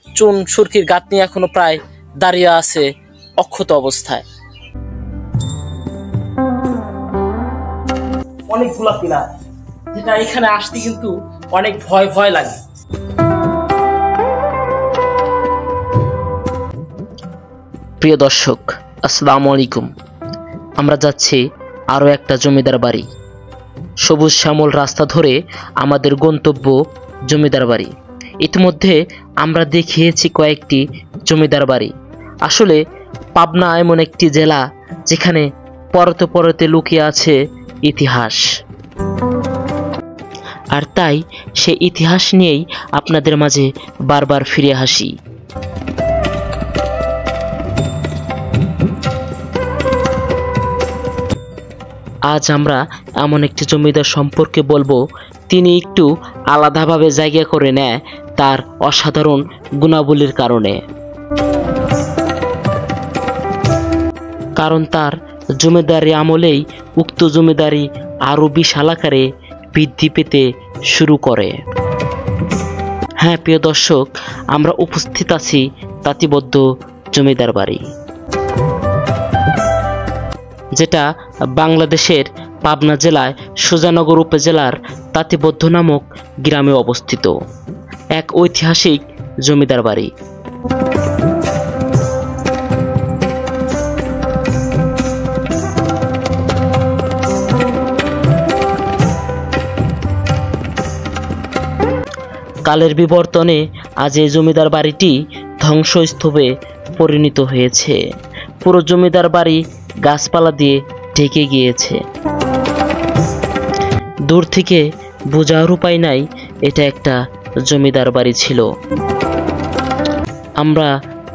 চুন সুরকির গাঁথনি এখনো প্রায় দাঁড়িয়ে আছে অক্ষত অবস্থায়। অনেকগুলা পিলার, যেটা এখানে আসতে কিন্তু অনেক ভয় ভয় লাগে। প্রিয় দর্শক, আসসালামু আলাইকুম। আমরা যাচ্ছি আরো একটা জমিদার বাড়ি। সবুজ শ্যামল রাস্তা ধরে আমাদের গন্তব্য জমিদার বাড়ি। ইতিমধ্যে আমরা দেখিয়েছি কয়েকটি জমিদার বাড়ি। আসলে পাবনা এমন একটি জেলা যেখানে পরতে পরতে লুকিয়ে আছে ইতিহাস, আর তাই সে ইতিহাস নিয়েই আপনাদের মাঝে বারবার ফিরে আসি। আজ আমরা এমন একটি জমিদার সম্পর্কে বলবো, তিনি একটু আলাদাভাবে জায়গা করে নেয় তার অসাধারণ গুণাবলীর কারণে। কারণ তার জমিদারি আমলেই উক্ত জমিদারি আরো বিশাল আকারে বৃদ্ধি পেতে শুরু করে। হ্যাঁ প্রিয় দর্শক, আমরা উপস্থিত আছি তাঁতিবদ্ধ জমিদার বাড়ি, যেটা বাংলাদেশের পাবনা জেলায় সুজানগর উপজেলার তাঁতিবদ্ধ নামক গ্রামে অবস্থিত এক ঐতিহাসিক জমিদার বাড়ি। কালের বিবর্তনে আজ এই জমিদার বাড়িটি ধ্বংসস্তূপে পরিণত হয়েছে। পুরো জমিদার বাড়ি গাছপালা দিয়ে ঢেকে গিয়েছে। দূর থেকে বোঝার উপায় নাই এটা একটা জমিদার বাড়ি ছিল। আমরা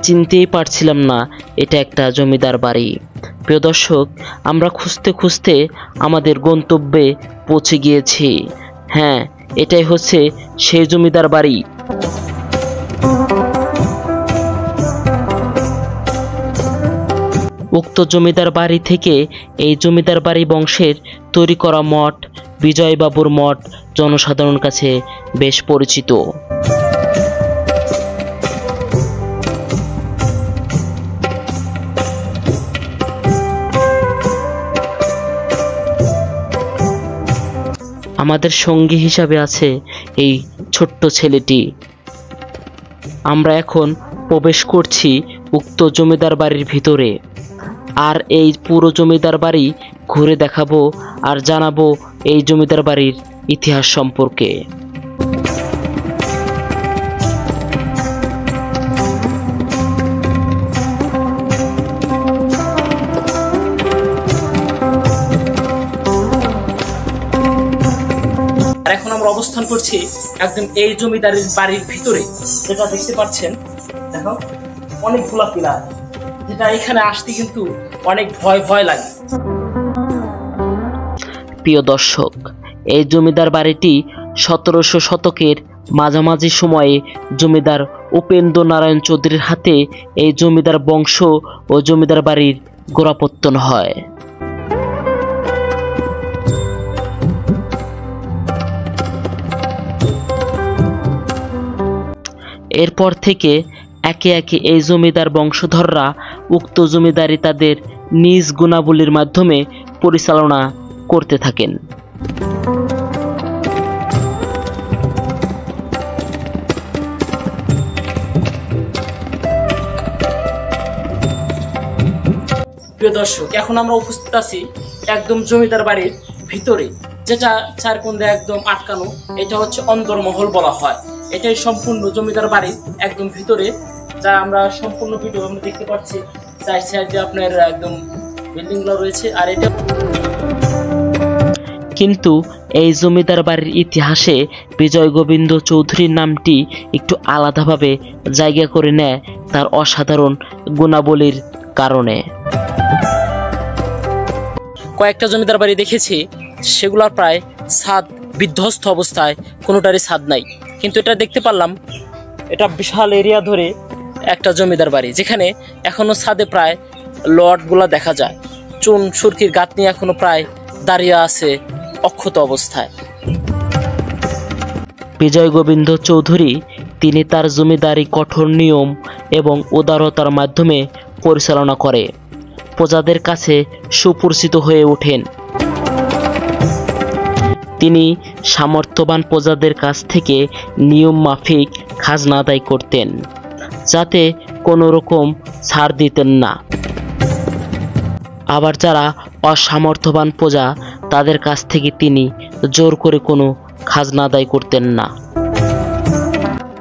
চিনতেই পারছিলাম না এটা একটা জমিদার বাড়ি। প্রিয় দর্শক, আমরা খুঁজতে খুঁজতে আমাদের গন্তব্যে পৌঁছে গিয়েছি। হ্যাঁ, এটাই হচ্ছে সেই জমিদার বাড়ি। উক্ত জমিদার বাড়ি থেকে এই জমিদার বাড়ি বংশের তৈরি করা মঠ বিজয়বাবুর মঠ জনসাধারণের কাছে বেশ পরিচিত। আমাদের সঙ্গী হিসাবে আছে এই ছোট্ট ছেলেটি। আমরা এখন প্রবেশ করছি উক্ত জমিদার বাড়ির ভিতরে, আর এই পুরো জমিদার বাড়ি ঘুরে দেখাবো আর জানাবো এই জমিদার বাড়ির ইতিহাস সম্পর্কে। আর এখন আমরা অবস্থান করছি একদম এই জমিদারের বাড়ির ভিতরে, যেটা দেখতে পাচ্ছেন। দেখো অনেকগুলা পিলার, যেটা এখানে আসতে কিন্তু অনেক ভয় ভয় লাগে। প্রিয় দর্শক, এই জমিদার বাড়িটি 1700 শতকের মাঝামাঝি সময়ে জমিদার উপেন্দ্র নারায়ণ চৌধুরীর হাতে এই জমিদার বংশ ও জমিদার বাড়ির গোড়াপত্তন হয়। এরপর থেকে একে একে এই জমিদার বংশধররা উক্ত জমিদারি তাদের নিজ গুণাবলীর মাধ্যমে পরিচালনা করতে থাকেন। প্রিয় দর্শক, এখন আমরা উপস্থিত আছি একদম জমিদার বাড়ির ভিতরে, যেটা চারকোণে একদম আটকানো। এটা হচ্ছে অন্দরমহল বলা হয়। এটাই সম্পূর্ণ জমিদার বাড়ির একদম ভিতরে, যা আমরা সম্পূর্ণ ভিডিও আমরা দেখতে পাচ্ছি। চার সাইডে আপনার একদম বিল্ডিং গুলো রয়েছে। আর এটা কিন্তু এই জমিদার বাড়ির ইতিহাসে বিজয় গোবিন্দ চৌধুরীর নামটি একটু আলাদাভাবে জায়গা করে নেয় তার অসাধারণ গুণাবলীর কারণে। কয়েকটা জমিদার বাড়ি দেখেছি, সেগুলোর প্রায় ছাদ বিধ্বস্ত অবস্থায়, কোনোটারই ছাদ নাই। কিন্তু এটা দেখতে পারলাম এটা বিশাল এরিয়া ধরে একটা জমিদার বাড়ি, যেখানে এখনো ছাদে প্রায় লটগুলা দেখা যায়। চুন সুরকির গাঁথনি এখনো প্রায় দাঁড়িয়ে আছে অক্ষত অবস্থায়। বিজয় গোবিন্দ চৌধুরী তিনি তার জমিদারি কঠোর নিয়ম এবং উদারতার মাধ্যমে পরিচালনা করে প্রজাদের কাছে সুপরিচিত হয়ে ওঠেন। তিনি সামর্থ্যবান প্রজাদের কাছ থেকে নিয়ম মাফিক খাজনা আদায় করতেন, যাতে কোনো রকম ছাড় দিতেন না। আবার যারা অসামর্থ্যবান প্রজা, তাদের কাছ থেকে তিনি জোর করে কোনো খাজনা আদায় করতেন না,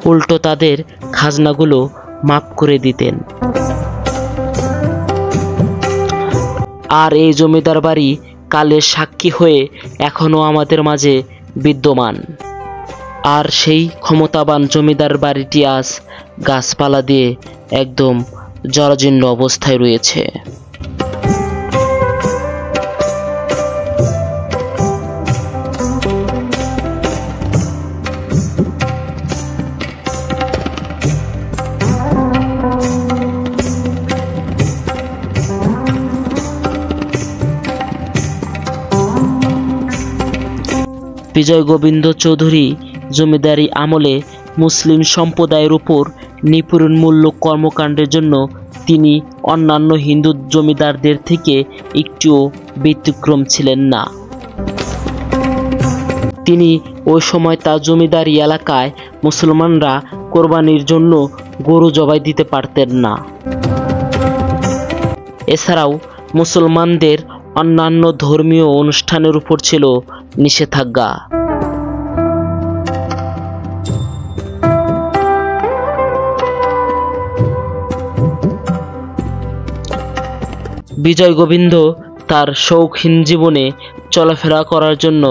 উল্টো তাদের খাজনাগুলো মাফ করে দিতেন। আর এই জমিদার বাড়ি কালের সাক্ষী হয়ে এখনো আমাদের মাঝে বিদ্যমান। আর সেই ক্ষমতাবান জমিদার বাড়িটি আজ গাছপালা দিয়ে একদম জরাজীর্ণ অবস্থায় রয়েছে। বিজয় গোবিন্দ চৌধুরী জমিদারি আমলে মুসলিম সম্প্রদায়ের উপর নিপীড়নমূলক কর্মকাণ্ডের জন্য তিনি অন্যান্য হিন্দু জমিদারদের থেকে একটুও ব্যতিক্রম ছিলেন না। তিনি ওই সময় তার জমিদারি এলাকায় মুসলমানরা কোরবানির জন্য গরু জবাই দিতে পারতেন না। এছাড়াও মুসলমানদের অন্যান্য ধর্মীয় অনুষ্ঠানের উপর ছিল নিষেধাজ্ঞা। বিজয় গোবিন্দ তার শৌখিন জীবনে চলাফেরা করার জন্য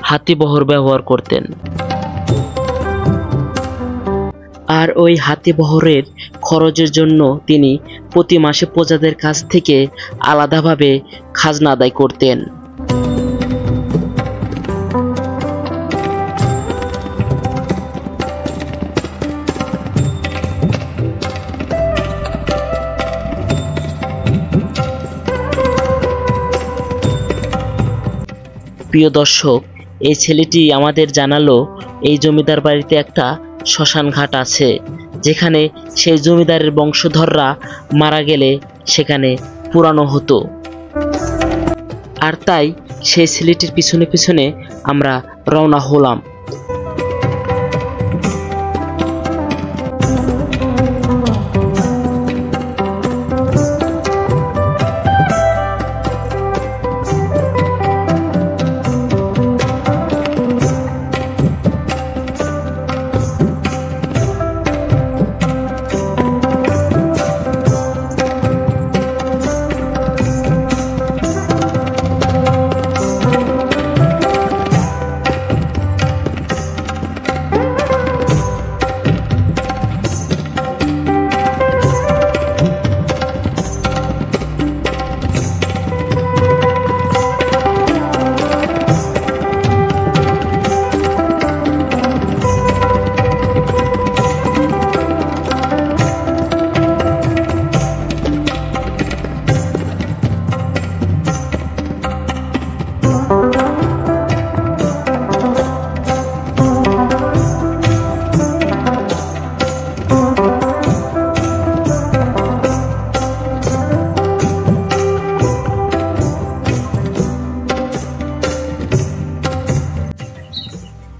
হাতিবহর ব্যবহার করতেন। আর ওই হাতিবহরের খরচের জন্য তিনি প্রতি মাসে প্রজাদের কাছ থেকে আলাদাভাবে খাজনা আদায় করতেন। প্রিয় দর্শক, এই ছেলেটি আমাদের জানালো এই জমিদার বাড়িতে একটা শ্মশান ঘাট আছে, যেখানে সেই জমিদারের বংশধররা মারা গেলে সেখানে পুরানো হতো। আর তাই সেই ছেলেটির পিছনে পিছনে আমরা রওনা হলাম।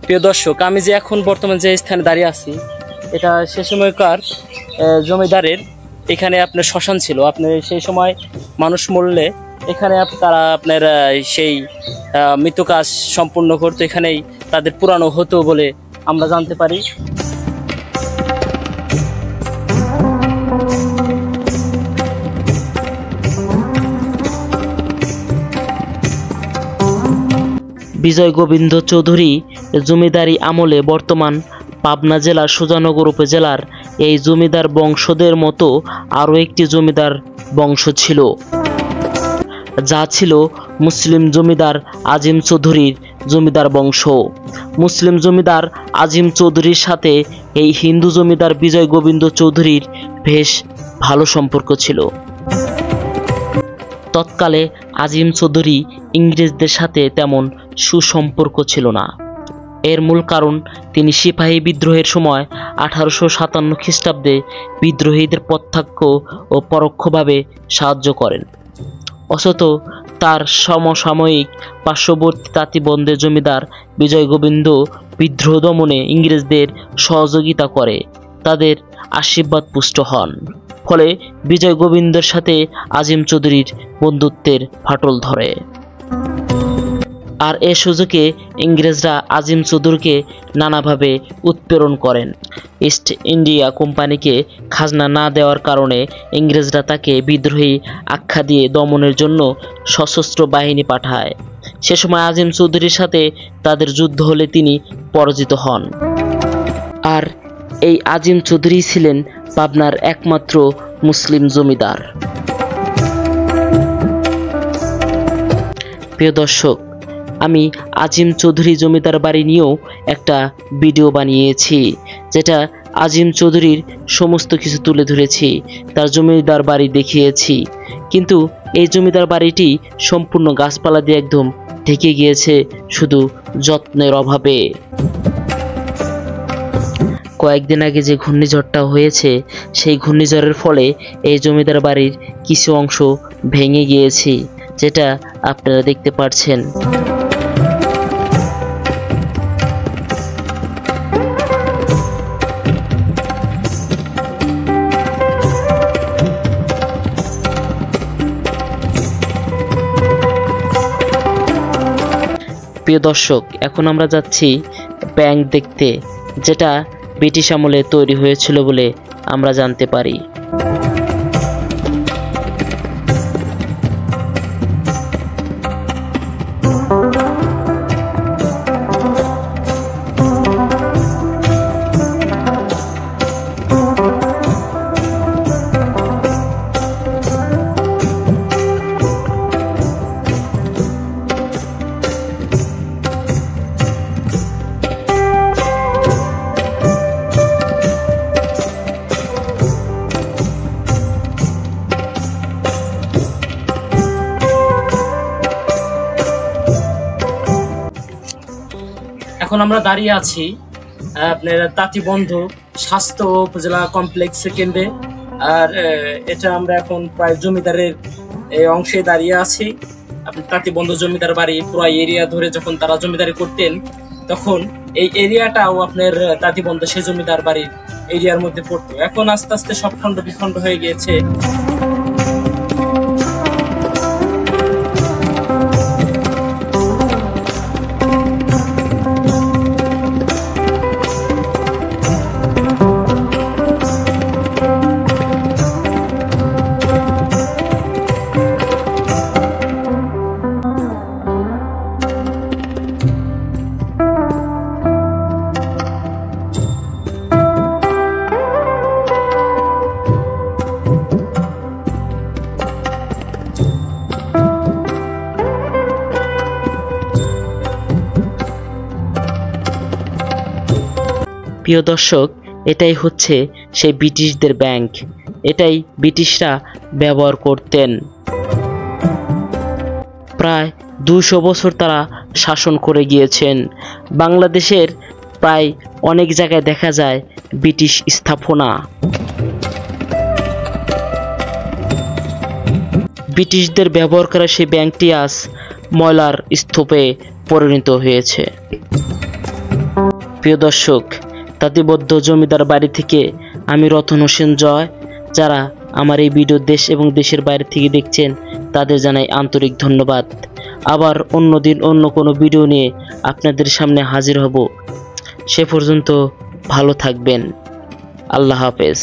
প্রিয় দর্শক, আমি যে এখন বর্তমানে যে স্থানে দাঁড়িয়ে আছি, এটা সে সময়কার জমিদারের এখানে আপনার শ্মশান ছিল। আপনার সেই সময় মানুষ মরলে এখানে তারা আপনার সেই মৃত্যু কাজ সম্পূর্ণ করতো, এখানেই তাদের পুরানো হতো বলে আমরা জানতে পারি। বিজয় গোবিন্দ চৌধুরী জমিদারি আমলে বর্তমান পাবনা জেলার সুজানগর উপজেলার এই জমিদার বংশদের মতো আরও একটি জমিদার বংশ ছিল, যা ছিল মুসলিম জমিদার আজিম চৌধুরীর জমিদার বংশ। মুসলিম জমিদার আজিম চৌধুরীর সাথে এই হিন্দু জমিদার বিজয় গোবিন্দ চৌধুরীর বেশ ভালো সম্পর্ক ছিল। তৎকালে আজিম চৌধুরী ইংরেজদের সাথে তেমন সুসম্পর্ক ছিল না। এর মূল কারণ তিনি সিপাহী বিদ্রোহের সময় 1857 খ্রিস্টাব্দে বিদ্রোহীদের প্রত্যক্ষ ও পরোক্ষভাবে সাহায্য করেন। অথচ তার সমসাময়িক পার্শ্ববর্তী তাঁতিবন্ধের জমিদার বিজয় গোবিন্দ বিদ্রোহ দমনে ইংরেজদের সহযোগিতা করে তাদের আশীর্বাদ পুষ্ট হন। ফলে বিজয় গোবিন্দের সাথে আজিম চৌধুরীর বন্ধুত্বের ফাটল ধরে। আর এ সুযোগে ইংরেজরা আজিম চৌধুরীকে নানাভাবে উৎপীড়ন করেন। ইস্ট ইন্ডিয়া কোম্পানিকে খাজনা না দেওয়ার কারণে ইংরেজরা তাকে বিদ্রোহী আখ্যা দিয়ে দমনের জন্য সশস্ত্র বাহিনী পাঠায়। সে সময় আজিম চৌধুরীর সাথে তাদের যুদ্ধ হলে তিনি পরাজিত হন। আর এই আজিম চৌধুরী ছিলেন পাবনার একমাত্র মুসলিম জমিদার। প্রিয় দর্শক, আমি আজিম চৌধুরী জমিদার বাড়ি নিয়েও একটা ভিডিও বানিয়েছি, যেটা আজিম চৌধুরীর সমস্ত কিছু তুলে ধরেছি, তার জমিদার বাড়ি দেখিয়েছি। কিন্তু এই জমিদার বাড়িটি সম্পূর্ণ গাছপালা দিয়ে একদম ঢেকে গিয়েছে শুধু যত্নের অভাবে। কয়েকদিন আগে যে ঘূর্ণিঝড়টা হয়েছে, সেই ঘূর্ণিঝড়ের ফলে এই জমিদার বাড়ির কিছু অংশ ভেঙে গিয়েছে, যেটা আপনারা দেখতে পাচ্ছেন। প্রিয় দর্শক, এখন আমরা যাচ্ছি ব্যাংক দেখতে, যেটা ব্রিটিশ আমলে তৈরি হয়েছিল বলে আমরা জানতে পারি। এখন আমরা দাঁড়িয়ে আছি আপনার তাঁতিবন্ধ স্বাস্থ্য উপজেলা কমপ্লেক্স কেন্দ্রে। আর এটা আমরা এখন প্রায় জমিদারের এই অংশে দাঁড়িয়ে আছি। আপনার তাঁতিবন্ধ জমিদার বাড়ি পুরো এরিয়া ধরে যখন তারা জমিদারি করতেন, তখন এই এরিয়াটাও আপনার তাঁতিবন্ধ সে জমিদার বাড়ির এরিয়ার মধ্যে পড়তো। এখন আস্তে আস্তে সব খণ্ড বিখণ্ড হয়ে গিয়েছে। প্রিয় দর্শক, এটাই হচ্ছে সেই ব্রিটিশদের ব্যাংক। এটাই ব্রিটিশরা ব্যবহার করতেন। প্রায় 200 বছর তারা শাসন করে গিয়েছেন। বাংলাদেশের প্রায় অনেক জায়গায় দেখা যায় ব্রিটিশ স্থাপনা। ব্রিটিশদের ব্যবহার করা সেই ব্যাংকটি আজ ময়লার স্তূপে পরিণত হয়েছে। প্রিয় দর্শক, তাঁতিবদ্ধ জমিদার বাড়ি থেকে আমি রতন হোসেন জয়। যারা আমার এই ভিডিও দেশ এবং দেশের বাইরে থেকে দেখছেন, তাদের জানাই আন্তরিক ধন্যবাদ। আবার অন্যদিন অন্য কোনো ভিডিও নিয়ে আপনাদের সামনে হাজির হব। সে পর্যন্ত ভালো থাকবেন। আল্লাহ হাফেজ।